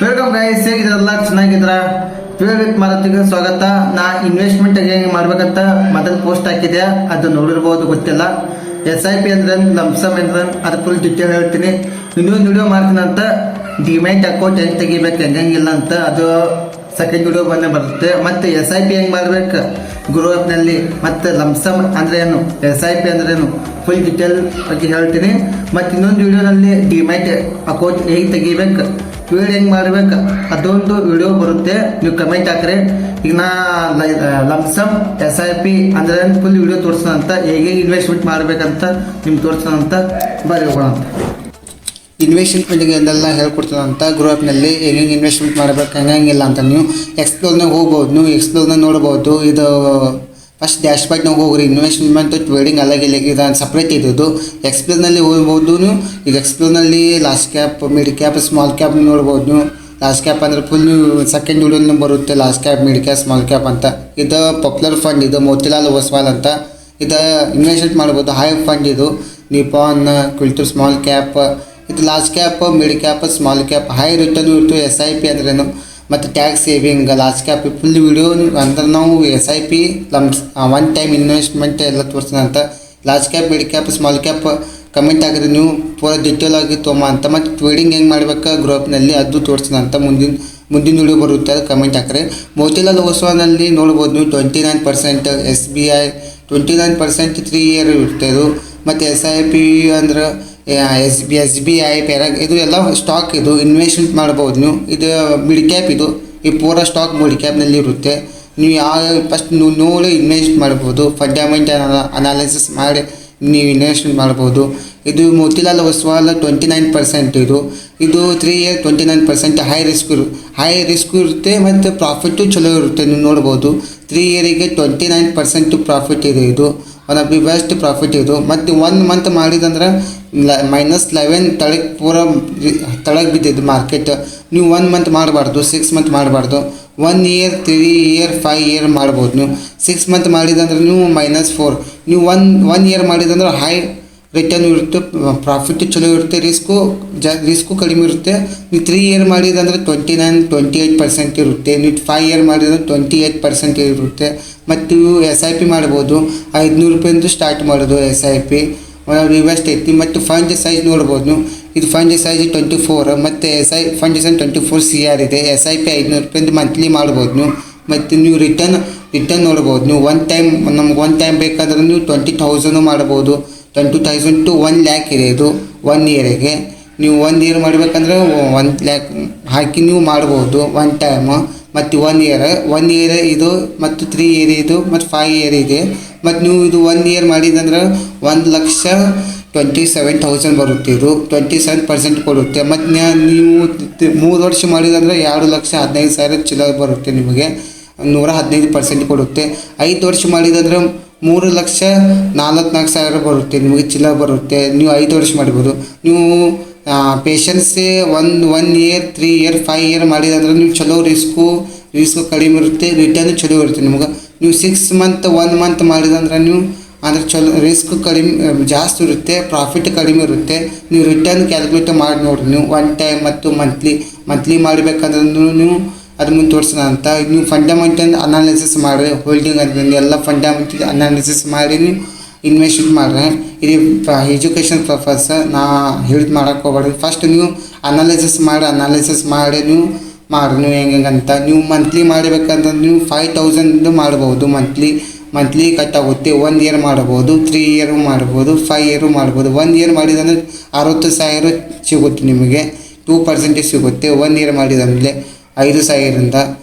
Welcome guys, ಹೇಗಿದ್ರಲ್ಲ? ಚೆನ್ನಾಗಿದ್ರ? With ಮಾರುತಿಗೆ ಸ್ವಾಗತ. ನಾ ಇನ್ವೆಸ್ಟ್ಮೆಂಟ್ ಹೇಗೆ ಮಾಡ್ಬೇಕಂತ ಮೊದಲು ಪೋಸ್ಟ್ ಹಾಕಿದೆ, ಅದು ನೋಡಿರ್ಬೋದು, ಗೊತ್ತಿಲ್ಲ. SIP ಅಂದ್ರೆ ಲಂಪ್ಸಮ್ ಅಂದ್ರೆ ಅದು ಫುಲ್ ಡೀಟೇಲ್ ಹೇಳ್ತೀನಿ. ಇನ್ನೊಂದು ವಿಡಿಯೋ ಮಾಡ್ತೀನಿ ಅಂತ, ಡಿಮ್ಯಾಟ್ ಅಕೌಂಟ್ ಹೆಂಗೆ ತೆಗಿಬೇಕು ಹೆಂಗಿಲ್ಲ ಅಂತ, ಅದು ಸೆಕೆಂಡ್ ವಿಡಿಯೋ ಬಂದೇ ಬರುತ್ತೆ. ಮತ್ತು SIP ಹೆಂಗೆ ಮಾಡ್ಬೇಕು ಗ್ರೋ ಆ್ಯಪ್ನಲ್ಲಿ, ಮತ್ತು ಲಂಪ್ಸಮ್ ಅಂದ್ರೆ ಏನು, SIP ಅಂದ್ರೆ ಏನು, ಫುಲ್ ಡೀಟೇಲ್ ಬಗ್ಗೆ ಹೇಳ್ತೀನಿ. ಮತ್ತು ಇನ್ನೊಂದು ವಿಡಿಯೋನಲ್ಲಿ ಡಿಮ್ಯಾಟ್ ಅಕೌಂಟ್ ಹೇಗೆ ತೆಗಿಬೇಕು, ವಿಡಿಯೋ ಹೆಂಗೆ ಮಾಡ್ಬೇಕು, ಅದೊಂದು ವಿಡಿಯೋ ಬರುತ್ತೆ. ನೀವು ಕಮೆಂಟ್ ಹಾಕ್ರಿ. ಈಗ ನಾ ಲಂಪ್ಸಮ್ SIP ಅಂದ್ರೆ ಫುಲ್ ವಿಡಿಯೋ ತೋರಿಸೋಣ ಅಂತ, ಹೇಗೆ ಇನ್ವೆಸ್ಟ್ಮೆಂಟ್ ಮಾಡ್ಬೇಕಂತ ನಿಮ್ಗೆ ತೋರಿಸೋಣ ಅಂತ ಬರೀ ಹೋಗೋಣ ಅಂತ. ಇನ್ವೆಸ್ಟ್ಮೆಂಟ್ಗೆ ಎಂದೆಲ್ಲ ಹೇಳ್ಕೊಡ್ತಾನೆ ಅಂತ ಗ್ರೋ ಆ್ಯಪ್ನಲ್ಲಿ ಹೇಗೆ ಇನ್ವೆಸ್ಟ್ಮೆಂಟ್ ಮಾಡಬೇಕು ಹಂಗಿಲ್ಲ ಅಂತ. ನೀವು ಎಕ್ಸ್ಪ್ಲೋರ್ನಾಗ ಹೋಗ್ಬೋದು, ನೀವು ಎಕ್ಸ್ಪ್ಲೋರ್ನಾಗ ನೋಡ್ಬೋದು. ಇದು ಫಸ್ಟ್ ಡ್ಯಾಶ್ ಬೋರ್ಡ್ನಾಗ ಹೋಗ್ರಿ. ಇನ್ವೆಸ್ಟ್ಮೆಂಟ್ ಟ್ರೇಡಿಂಗ್ ಅಲ್ಲಾಗಿಲ್ಲ, ಇದು ಸಪ್ರೇಟ್ ಇದ್ದು. ಎಕ್ಸ್ಪ್ಲೋರ್ನಲ್ಲಿ ಹೋಗ್ಬೋದು ನೀವು. ಈಗ ಎಕ್ಸ್ಪ್ಲೋರ್ನಲ್ಲಿ large cap, mid cap, small cap ನೋಡ್ಬೋದು ನೀವು. ಲಾರ್ಜ್ ಕ್ಯಾಪ್ ಅಂದರೆ ಫುಲ್ ನೀವು ಸೆಕೆಂಡ್ ವಿಡಿಯೋನ ಬರುತ್ತೆ, large cap, mid cap, small cap ಅಂತ. ಇದು ಪಾಪ್ಯುಲರ್ ಫಂಡ್, ಇದು ಮೋತಿಲಾಲ್ ಓಸ್ವಾಲ್ ಅಂತ. ಇದು ಇನ್ವೆಸ್ಟ್ಮೆಂಟ್ ಮಾಡ್ಬೋದು. ಹೈ ಫಂಡ್ ಇದು ನಿಪಾನ್, ಕ್ವಿಲ್ಟರ್, ಸ್ಮಾಲ್ ಕ್ಯಾಪ್. ಇದು large cap, mid cap, small cap. High return ಇರ್ತು. SIP ಅಂದ್ರೇನು, ಮತ್ತು tax saving. Large cap full video ಅಂದ್ರೆ ನಾವು SIP ಒನ್ ಟೈಮ್ ಇನ್ವೆಸ್ಟ್ಮೆಂಟ್ ಎಲ್ಲ ತೋರಿಸ್ತಾನೆ ಅಂತ. Large cap, mid cap, small cap comment ಆಗಿದ್ರೆ ನೀವು ಪೂರ ಡೀಟೇಲ್ ಆಗಿ ತೊಗೊಂಬ ಅಂತ. ಮತ್ತು ಟ್ರೇಡಿಂಗ್ ಹೆಂಗೆ ಮಾಡ್ಬೇಕು ಗ್ರೂಪ್ನಲ್ಲಿ ಅದು ತೋರಿಸ್ತಾನೆ ಅಂತ. ಮುಂದಿನ ವಿಡಿಯೋ ಬರುತ್ತೆ, ಅದು ಕಮೆಂಟ್ ಹಾಕ್ರಿ. ಮೋತಿಲಾಲ್ ಓಸ್ವಾಲ್ನಲ್ಲಿ ನೋಡ್ಬೋದು ನೀವು 29%, SBI 29% 3 ಇಯರ್ ಇರುತ್ತೆ ಇದು. ಮತ್ತು SIP ಅಂದ್ರೆ SBI ಪ್ಯಾರಾಗ್, ಇದು ಎಲ್ಲ ಸ್ಟಾಕ್. ಇದು ಇನ್ವೆಸ್ಟ್ಮೆಂಟ್ ಮಾಡ್ಬೋದು ನೀವು. ಇದು ಮಿಡ್ ಕ್ಯಾಪ್, ಇದು ಈ ಪೂರ ಸ್ಟಾಕ್ ಮಿಡ್ ಕ್ಯಾಪ್ನಲ್ಲಿ ಇರುತ್ತೆ. ನೀವು ಯಾವ ಫಸ್ಟ್ ನೀವು ನೋಡಿ ಇನ್ವೆಸ್ಟ್ ಮಾಡ್ಬೋದು. ಫಂಡಮೆಂಟಲ್ ಅನಾಲಿಸಿಸ್ ಮಾಡಿ ನೀವು ಇನ್ವೆಸ್ಟ್ಮೆಂಟ್ ಮಾಡ್ಬೋದು. ಇದು ಮೋತಿಲಾಲ್ ಓಸ್ವಾಲ್ 29% ಇದು 3 ಇಯರ್ 29%. ಹೈ ರಿಸ್ಕ್ ಇರುತ್ತೆ ಮತ್ತು ಪ್ರಾಫಿಟ್ಟು ಚಲೋ ಇರುತ್ತೆ. ನೀವು ನೋಡ್ಬೋದು 3 ಇಯರಿಗೆ 29% ಪ್ರಾಫಿಟ್ ಇದೆ. ಇದು one of the best profit ಇದು. ಮತ್ತು 1 ಮಂತ್ ಮಾಡಿದಂದ್ರೆ -11 ತಳಗೆ ಪೂರ ತಳಗೆ ಬಿದ್ದಿದ್ದು ಮಾರ್ಕೆಟ್. ನೀವು 1 ಮಂತ್ ಮಾಡಬಾರ್ದು, 6 ಮಂತ್ ಮಾಡಬಾರ್ದು. 1 ಇಯರ್, 3 ಇಯರ್, 5 ಇಯರ್ ಮಾಡ್ಬೋದು ನೀವು. 6 ಮಂತ್ ಮಾಡಿದಂದ್ರೆ ನೀವು -4. ನೀವು 1 ಇಯರ್ ಮಾಡಿದಂದ್ರೆ ಹೈ ರಿಟರ್ನ್ ಇರುತ್ತೆ, ಪ್ರಾಫಿಟ್ ಚಲೋ ಇರುತ್ತೆ, ರಿಸ್ಕು ಕಡಿಮೆ ಇರುತ್ತೆ. ನೀವು 3 ಇಯರ್ ಮಾಡಿದಂದ್ರೆ 29-28% ಇರುತ್ತೆ. ನೀವು 5 ಇಯರ್ ಮಾಡಿದ್ರೆ 28% ಇರುತ್ತೆ. ಮತ್ತು SIP ಮಾಡ್ಬೋದು. 500 ರೂಪಾಯಿಂದ ಸ್ಟಾರ್ಟ್ ಮಾಡೋದು SIP ರಿವೆಸ್ಟ್ ಐತಿ. ಮತ್ತು ಫಂಡ್ ಸೈಜ್ ನೋಡ್ಬೋದು ನೀವು. ಇದು ಫಂಡ್ ಸೈಜ್ 24 ಮತ್ತು ಫಂಡ್ ಸೈಜ್ 24 CR ಇದೆ. SIP 500 ರೂಪಾಯಿಂದ ಮಂತ್ಲಿ ಮಾಡ್ಬೋದು ನೀವು. ಮತ್ತು ನೀವು ರಿಟರ್ನ್ ನೋಡ್ಬೋದು ನೀವು. ನಮ್ಗೆ ಒನ್ ಟೈಮ್ ಬೇಕಾದ್ರೆ ನೀವು 20,000 ಮಾಡ್ಬೋದು. 20,000 to 1 lakh ಇದೆ ಇದು 1 ಇಯರಿಗೆ. ನೀವು 1 ಇಯರ್ ಮಾಡಬೇಕಂದ್ರೆ 1 lakh ಹಾಕಿ ನೀವು ಮಾಡ್ಬೋದು 1 ಟೈಮ್. ಮತ್ತು 1 ಇಯರ್ ಇದು, ಮತ್ತು 3 ಇಯರ್ ಇದು, ಮತ್ತು 5 ಇಯರ್ ಇದೆ. ಮತ್ತು ನೀವು ಇದು 1 ಇಯರ್ ಮಾಡಿದಂದ್ರೆ 1,27,000 ಬರುತ್ತೆ. ಇದು 27% ಕೊಡುತ್ತೆ. ಮತ್ತು ನೀವು 3 ವರ್ಷ ಮಾಡಿದಂದ್ರೆ 2,15,000 ಚಿಲ್ಲರೆ ಬರುತ್ತೆ. ನಿಮಗೆ 115% ಕೊಡುತ್ತೆ. 5 ವರ್ಷ ಮಾಡಿದಂದ್ರೆ 3,44,000 ಬರುತ್ತೆ. ನಿಮಗೆ ಚಿಲ್ಲರೆ ಬರುತ್ತೆ. ನೀವು 5 ವರ್ಷ ಮಾಡ್ಬೋದು. ನೀವು ಪೇಷನ್ಸೇ 1 ಇಯರ್, 3 ಇಯರ್, 5 ಇಯರ್ ಮಾಡಿದಂದ್ರೆ ನೀವು ಚಲೋ ರಿಸ್ಕು ಕಡಿಮೆ ಇರುತ್ತೆ, ರಿಟರ್ನ್ ಚಲೋ ಇರುತ್ತೆ ನಿಮ್ಗೆ. ನೀವು 6 ಮಂತ್ 1 ಮಂತ್ ಮಾಡಿದಂದ್ರೆ ನೀವು ಅಂದರೆ ಚಲೋ ರಿಸ್ಕ್ ಕಡಿಮೆ ಜಾಸ್ತಿ ಇರುತ್ತೆ, ಪ್ರಾಫಿಟ್ ಕಡಿಮೆ ಇರುತ್ತೆ. ನೀವು ರಿಟರ್ನ್ ಕ್ಯಾಲ್ಕುಲೇಟ್ ಮಾಡಿ ನೋಡಿರಿ ನೀವು. 1 ಟೈಮ್ ಮತ್ತು ಮಂತ್ಲಿ ಮಾಡಬೇಕಂದ್ರೆ ನೀವು ಅದ್ರ ಮುಂದೆ ತೋರಿಸೋಣ ಅಂತ. ನೀವು ಫಂಡಮೆಂಟಲ್ ಅನಾಲಿಸಿಸ್ ಮಾಡಿರಿ. ಹೋಲ್ಡಿಂಗ್ ಅಂತ ಎಲ್ಲ ಫಂಡಮೆಂಟಲ್ ಅನಾಲಿಸಿಸ್ ಮಾಡಿ ನೀವು ಇನ್ವೆಸ್ಟ್ಮೆಂಟ್ ಮಾಡ್ರಿ. ಇದು ಎಜುಕೇಷನ್ ಪರ್ಪಸ್, ನಾ ಹೇಳಿದ್ ಮಾಡೋಕ್ಕೆ ಹೋಗ್ಬೇಡ್ರಿ. ಫಸ್ಟ್ ನೀವು ಅನಾಲಿಸಿಸ್ ಮಾಡಿ ನೀವು ಹೆಂಗಂತ. ನೀವು ಮಂತ್ಲಿ ಮಾಡಬೇಕಂದ್ರೆ ನೀವು 5,000 ಮಾಡ್ಬೋದು. ಮಂತ್ಲಿ ಕಟ್ ಆಗುತ್ತೆ. 1 ಇಯರ್ ಮಾಡ್ಬೋದು, 3 ಇಯರ್ ಮಾಡ್ಬೋದು, 5 ಇಯರ್ ಮಾಡ್ಬೋದು. 1 ಇಯರ್ ಮಾಡಿದಂದ್ರೆ 60,000 ಸಿಗುತ್ತೆ ನಿಮಗೆ, 2% ಸಿಗುತ್ತೆ. 1 ಇಯರ್ ಮಾಡಿದಂದರೆ 5,000ರಿಂದ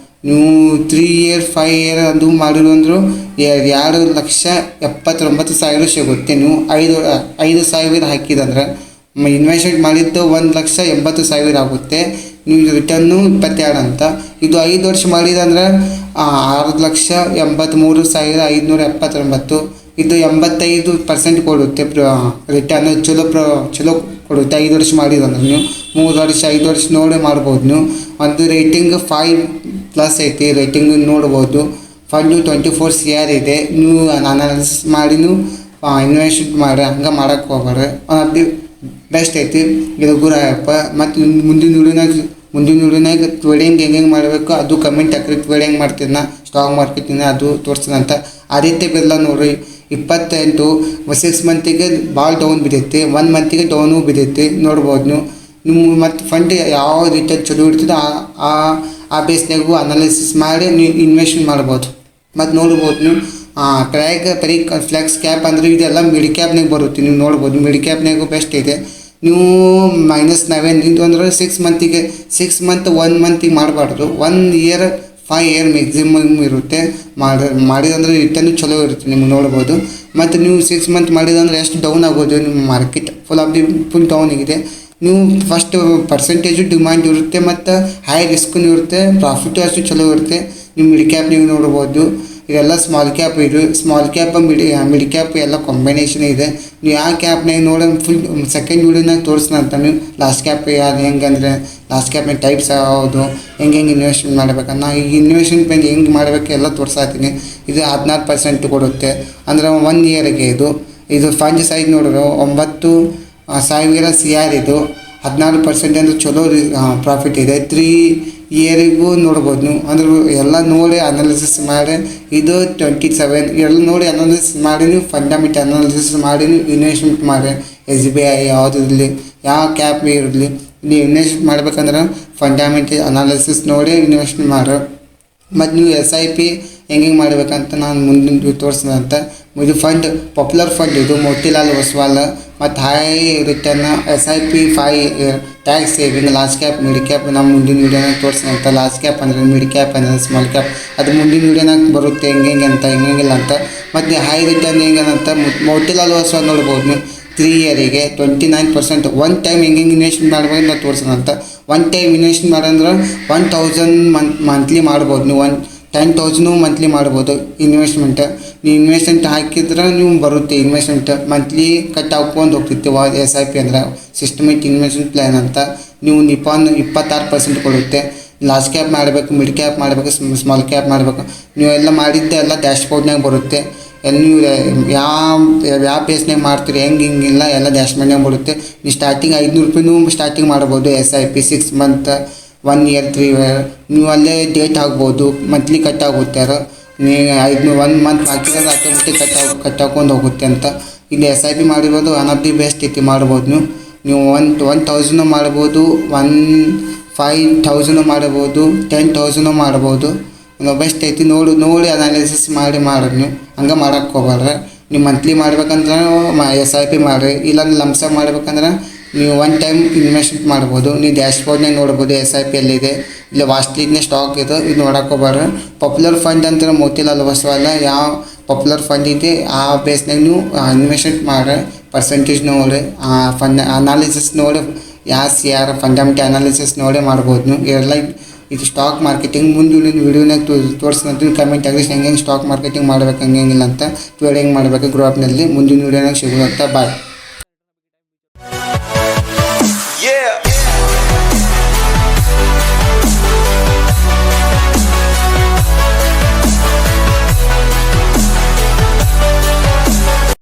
ನೀವು 3 ಇಯರ್ 5 ಇಯರ್ ಅದು ಮಾಡಿರು ಅಂದರು 2,79,000 ಸಿಗುತ್ತೆ. ನೀವು 5,000 ಹಾಕಿದಂದ್ರೆ ಇನ್ವೆಸ್ಟ್ಮೆಂಟ್ ಮಾಡಿದ್ದು 1,80,000 ಆಗುತ್ತೆ. ನೀವು ರಿಟರ್ನು 22 ಅಂತ. ಇದು 5 ವರ್ಷ ಮಾಡಿದಂದ್ರೆ 6,83,579. ಇದು 85% ಕೊಡುತ್ತೆ ರಿಟರ್ನ್. ಚಲೋ ಕೊಡುತ್ತೆ 5 ವರ್ಷ ಮಾಡಿದಂದ್ರೆ. ನೀವು 3 ವರ್ಷ 5 ವರ್ಷ ನೋಡಿ ಮಾಡ್ಬೋದು ನೀವು. ಒಂದು ರೇಟಿಂಗ್ 5+ ಐತಿ, ರೇಟಿಂಗ್ ನೋಡ್ಬೋದು. ಫಂಡು 24 CR ಇದೆ. ನೀವು ಅನಾಲಿಸಿಸ್ ಮಾಡಿ ನೀವು ಇನ್ವೆಸ್ಟ್ಮೆಂಟ್ ಮಾಡಿ, ಹಂಗೆ ಮಾಡೋಕ್ಕೆ ಹೋಗ್ಬೇಡ್ರಿ. ಬೆಸ್ಟ್ ಐತಿ ಇದು ಗುರು ಆ್ಯಪ್. ಮತ್ತು ಮುಂದಿನ ವಿಡಿಯೋನಾಗ ಮುಂದಿನ ವಿಡಿಯೋನಾಗ ಟ್ರೇಡಿಂಗ್ ಹೆಂಗೆ ಮಾಡಬೇಕು ಅದು ಕಮೆಂಟ್ ಹಾಕ್ರಿ. ಟ್ರೇಡಿಂಗ್ ಮಾಡ್ತೀನಿ ಸ್ಟಾಕ್ ಮಾರ್ಕೆಟಿನ ಅದು ತೋರಿಸ್ತೀನಂತ. ಆದಿತ್ಯ ಬಿರ್ಲಾ ನೋಡ್ರಿ 28 6 ಮಂತಿಗೆ ಭಾಳ ಡೌನ್ ಬಿದ್ದೈತಿ, 1 ಮಂತಿಗೆ ಡೌನು ಬಿದ್ದೈತಿ ನೋಡ್ಬೋದು ನೀವು. ಮತ್ತು ಫಂಡ್ ಯಾವ ರೀತಿಯಾಗಿ ಚಲೋ ಇರ್ತದೆ ಆ ಬೇಸ್ನಾಗೂ ಅನಾಲಿಸಿಸ್ ಮಾಡಿ ನೀವು ಇನ್ವೆಸ್ಟ್ಮೆಂಟ್ ಮಾಡ್ಬೋದು. ಮತ್ತು ನೋಡ್ಬೋದು ನೀವು ಪರಿ ಫ್ಲೆಕ್ಸ್ ಕ್ಯಾಪ್ ಅಂದರೆ ಇದೆಲ್ಲ ಮಿಡ್ ಕ್ಯಾಪ್ನಾಗ ಬರುತ್ತೆ. ನೀವು ನೋಡ್ಬೋದು ಮಿಡ್ ಕ್ಯಾಪ್ನಾಗೂ ಬೆಸ್ಟ್ ಇದೆ. ನೀವು -9 ಇದು ಅಂದ್ರೆ 6 ಮಂತಿಗೆ 6 ಮಂತ್ 1 ಮಂತಿಗೆ ಮಾಡಬಾರ್ದು. 1 ಇಯರ್ 5 ಇಯರ್ ಮ್ಯಾಕ್ಸಿಮಮ್ ಇರುತ್ತೆ. ಮಾಡಿದಂದ್ರೆ ರಿಟರ್ನು ಚಲೋ ಇರುತ್ತೆ ನಿಮ್ಗೆ ನೋಡ್ಬೋದು. ಮತ್ತು ನೀವು 6 ಮಂತ್ ಮಾಡಿದಂದ್ರೆ ಎಷ್ಟು ಡೌನ್ ಆಗೋದು ನಿಮ್ಮ ಮಾರ್ಕೆಟ್ ಫುಲ್ ಡೌನ್ ಆಗಿದೆ. ನೀವು ಫಸ್ಟ್ ಪರ್ಸೆಂಟೇಜು ಡಿಮ್ಯಾಂಡ್ ಇರುತ್ತೆ ಮತ್ತು ಹೈ ರಿಸ್ಕ್ನೂ ಇರುತ್ತೆ, ಪ್ರಾಫಿಟು ಅಷ್ಟು ಚಲೋ ಇರುತ್ತೆ. ನೀವು ಮಿಡ್ ಕ್ಯಾಪ್ ನೀವು ನೋಡ್ಬೋದು. ಇವೆಲ್ಲ ಸ್ಮಾಲ್ ಕ್ಯಾಪ್ ಇದು. ಸ್ಮಾಲ್ ಕ್ಯಾಪ್ ಮಿಡ್ ಕ್ಯಾಪ್ ಎಲ್ಲ ಕಾಂಬಿನೇಷನ್ ಇದೆ. ನೀವು ಯಾವ ಕ್ಯಾಪ್ನಾಗ ನೋಡಿ ಫುಲ್ ಸೆಕೆಂಡ್ ವೀಡಿಯೋನಾಗ ತೋರಿಸ್ನಂತ ನೀವು ಲಾಸ್ಟ್ ಕ್ಯಾಪ್ ಯಾವುದು ಹೆಂಗಂದರೆ ಲಾಸ್ಟ್ ಕ್ಯಾಪ್ನಾಗ ಟೈಪ್ಸ್ ಯಾವುದು ಹೆಂಗೆ ಇನ್ವೆಸ್ಟ್ಮೆಂಟ್ ಮಾಡ್ಬೇಕನ್ನ ಈಗ ಇನ್ವೆಸ್ಟ್ಮೆಂಟ್ ಹೆಂಗೆ ಮಾಡಬೇಕು ಎಲ್ಲ ತೋರಿಸಾತೀನಿ. ಇದು 16% ಕೊಡುತ್ತೆ ಅಂದರೆ 1 ಇಯರ್ಗೆ. ಇದು ಫಂಡ್ ಸೈಜ್ ನೋಡಿದ್ರು 9,000 CR ಇದು 16% ಅಂದರೆ ಚಲೋ ಪ್ರಾಫಿಟ್ ಇದೆ. 3 ಇಯರಿಗೂ ನೋಡ್ಬೋದು ನೀವು. ಅಂದ್ರೆ ಎಲ್ಲ ನೋಡಿ ಅನಾಲಿಸಿಸ್ ಮಾಡಿ ಇದು 27 ಎಲ್ಲ ನೋಡಿ ಅನಾಲಿಸಿಸ್ ಮಾಡಿ ನೀವು ಫಂಡಮೆಂಟಲ್ ಅನಾಲಿಸಿಸ್ ಮಾಡಿ ನೀವು ಇನ್ವೆಸ್ಟ್ಮೆಂಟ್ ಮಾಡಿ. SBI ಯಾವುದು ಇರಲಿ ಯಾವ ಕ್ಯಾಪ್ ಇರಲಿ ನೀವು ಇನ್ವೆಸ್ಟ್ ಮಾಡ್ಬೇಕಂದ್ರೆ ಫಂಡಮೆಂಟಲ್ ಅನಾಲಿಸಿಸ್ ನೋಡಿ ಇನ್ವೆಸ್ಟ್ಮೆಂಟ್ ಮಾಡ್ರಿ. ಮತ್ತು ನೀವು SIP ಹೆಂಗೆ ಮಾಡ್ಬೇಕಂತ ನಾನು ಮುಂದಿನ ತೋರಿಸಿದಂತ. ಇದು ಫಂಡ್ ಪಾಪ್ಯುಲರ್ ಫಂಡ್ ಇದು ಮೋತಿಲಾಲ್ ಒಸ್ವಾಲ್ ಮತ್ತು high return SIP 5 tax saving large cap mid cap ನಮ್ಮ ಮುಂದಿನ ವೀಡಿಯೋನಾಗ ತೋರಿಸಿದಂತ. ಲಾರ್ಜ್ ಕ್ಯಾಪ್ ಅಂದರೆ ಮಿಡ್ ಕ್ಯಾಪ್ ಅಂದರೆ ಸ್ಮಾಲ್ ಕ್ಯಾಪ್ ಅದು ಮುಂದಿನ ವೀಡಿಯೋನಾಗ ಬರುತ್ತೆ ಹೆಂಗೆ ಅಂತ ಹೆಂಗಿಲ್ಲ ಅಂತ. ಮತ್ತು ಹೈ ರಿಟರ್ನ್ ಹೆಂಗಂತ ಮೋತಿಲಾಲ್ ಒಸ್ವಾಲ್ ನೋಡ್ಬೋದು ನೀವು 3 ಇಯರಿಗೆ 29%. 1 ಟೈಮ್ ಹೆಂಗೆ ಇನ್ವೆಸ್ಟ್ಮೆಂಟ್ ಮಾಡ್ಬೋದು ನಾವು ತೋರಿಸೋಣಂತ. 1 ಟೈಮ್ ಇನ್ವೆಸ್ಟ್ಮೆಂಟ್ ಮಾಡಂದ್ರೆ 1,000 ಮಂತ್ಲಿ ಮಾಡ್ಬೋದು ನೀವು. 10,000 ಮಂತ್ಲಿ ಮಾಡ್ಬೋದು ಇನ್ವೆಸ್ಟ್ಮೆಂಟ್. ನೀವು ಇನ್ವೆಸ್ಟ್ಮೆಂಟ್ ಹಾಕಿದ್ರೆ ನೀವು ಬರುತ್ತೆ ಇನ್ವೆಸ್ಟ್ಮೆಂಟ್ ಮಂತ್ಲಿ ಕಟ್ ಹಾಕ್ಕೊಂಡು ಹೋಗ್ತಿತ್ತು. SIP ಅಂದರೆ ಸಿಸ್ಟಮೆಟಿಕ್ ಇನ್ವೆಸ್ಟ್ಮೆಂಟ್ ಪ್ಲ್ಯಾನ್ ಅಂತ. ನೀವು ನಿಪಾನ್ 26% ಕೊಡುತ್ತೆ. ಲಾರ್ಜ್ ಕ್ಯಾಪ್ ಮಾಡಬೇಕು, ಮಿಡ್ ಕ್ಯಾಪ್ ಮಾಡಬೇಕು, ಸ್ಮಾಲ್ ಕ್ಯಾಪ್ ಮಾಡಬೇಕು. ನೀವೆಲ್ಲ ಮಾಡಿದ್ದೆ ಎಲ್ಲ ಡ್ಯಾಶ್ಬೋರ್ಡ್ನಾಗ ಬರುತ್ತೆ. ನೀವು ಯಾವ ಬೇಸ್ನಾಗ ಮಾಡ್ತೀರಿ ಹಿಂಗಿಲ್ಲ ಎಲ್ಲ ಡ್ಯಾಶ್ಬೋರ್ಡ್ನಾಗ ಬರುತ್ತೆ. ನೀವು ಸ್ಟಾರ್ಟಿಂಗ್ 500 ರೂಪಾಯಿನೂ ಸ್ಟಾರ್ಟಿಂಗ್ ಮಾಡ್ಬೋದು. SIP 6 ಮಂತ್ 1 ಇಯರ್ 3 ಇಯರ್ ನೀವು ಅಲ್ಲೇ ಡೇಟ್ ಆಗ್ಬೋದು. ಮಂತ್ಲಿ ಕಟ್ ಆಗುತ್ತೆ. ನೀವು 1 ಮಂತ್ ಹಾಕಿದ್ರೆ ಆಟೋಮೆಟಿಕ್ ಕಟ್ ಹಾಕೊಂಡು ಹೋಗುತ್ತೆ ಅಂತ. ಇಲ್ಲಿ SIP ಮಾಡಿರೋದು ಒನ್ ಆಫ್ ದಿ ಬೆಸ್ಟ್ ಐತಿ ಮಾಡ್ಬೋದು. ನೀವು 1,000 ಮಾಡ್ಬೋದು, 5,000 ಮಾಡ್ಬೋದು, 10,000 ಮಾಡ್ಬೋದು. ಬೆಸ್ಟ್ ಐತಿ. ನೋಡಿ ಅನಾಲಿಸಿಸ್ ಮಾಡಿ ನೀವು ಹಂಗೆ ಮಾಡೋಕ್ಕೆ ಹೋಗ್ಬಾರ್ರೆ. ನೀವು ಮಂತ್ಲಿ ಮಾಡ್ಬೇಕಂದ್ರೆ SIP ಮಾಡಿರಿ. ಇಲ್ಲಾಂದ್ರೆ ಲಂಪ್ಸ ಮಾಡ್ಬೇಕಂದ್ರೆ ನೀವು 1 ಟೈಮ್ ಇನ್ವೆಸ್ಟ್ಮೆಂಟ್ ಮಾಡ್ಬೋದು. ನೀವು ಡ್ಯಾಶ್ಬೋರ್ಡ್ನಾಗ ನೋಡ್ಬೋದು SIP ಎಲ್ಲಿದೆ. ಇಲ್ಲ ವಾಸ್ಟ್ಲಿನೇ ಸ್ಟಾಕ್ ಇದೆ, ಇದು ನೋಡಕ್ಕೆ ಹೋಗ್ಬಾರ್ರೆ. ಪಾಪ್ಯುಲರ್ ಫಂಡ್ ಅಂತ ಮೋತಿಲಾಲ್ ಒಸ್ವಾಲ್ ಯಾವ ಪಾಪ್ಯುಲರ್ ಫಂಡ್ ಇದೆ ಆ ಬೇಸ್ನಾಗ ನೀವು ಇನ್ವೆಸ್ಟ್ಮೆಂಟ್ ಮಾಡಿ ಪರ್ಸೆಂಟೇಜ್ ನೋಡಿ ಫಂಡ್ ಅನಾಲಿಸಿಸ್ ನೋಡಿ ಯಾವ CR ಫಂಡಮೆಂಟಲ್ ಅನಾಲಿಸಿಸ್ ನೋಡಿ ಮಾಡ್ಬೋದು ನೀವು. ಎಲ್ಲ ಇದು ಸ್ಟಾಕ್ ಮಾರ್ಕೆಟಿಂಗ್ ಮುಂದಿನ ವೀಡಿಯೋನಾಗ ತೋರಿಸಿದಂತ ಕಮೆಂಟ್ ಆಗಿ ಹೆಂಗೆ ಸ್ಟಾಕ್ ಮಾರ್ಕೆಟಿಂಗ್ ಮಾಡ್ಬೇಕು ಹಂಗಿಲ್ಲ ಅಂತ ಟ್ರೇಡಿಂಗ್ ಮಾಡಬೇಕು ಗ್ರೂಪ್ನಲ್ಲಿ ಮುಂದಿನ ವೀಡಿಯೋನಾಗ ಸಿಗೋದಂತ. ಬಾಯ್.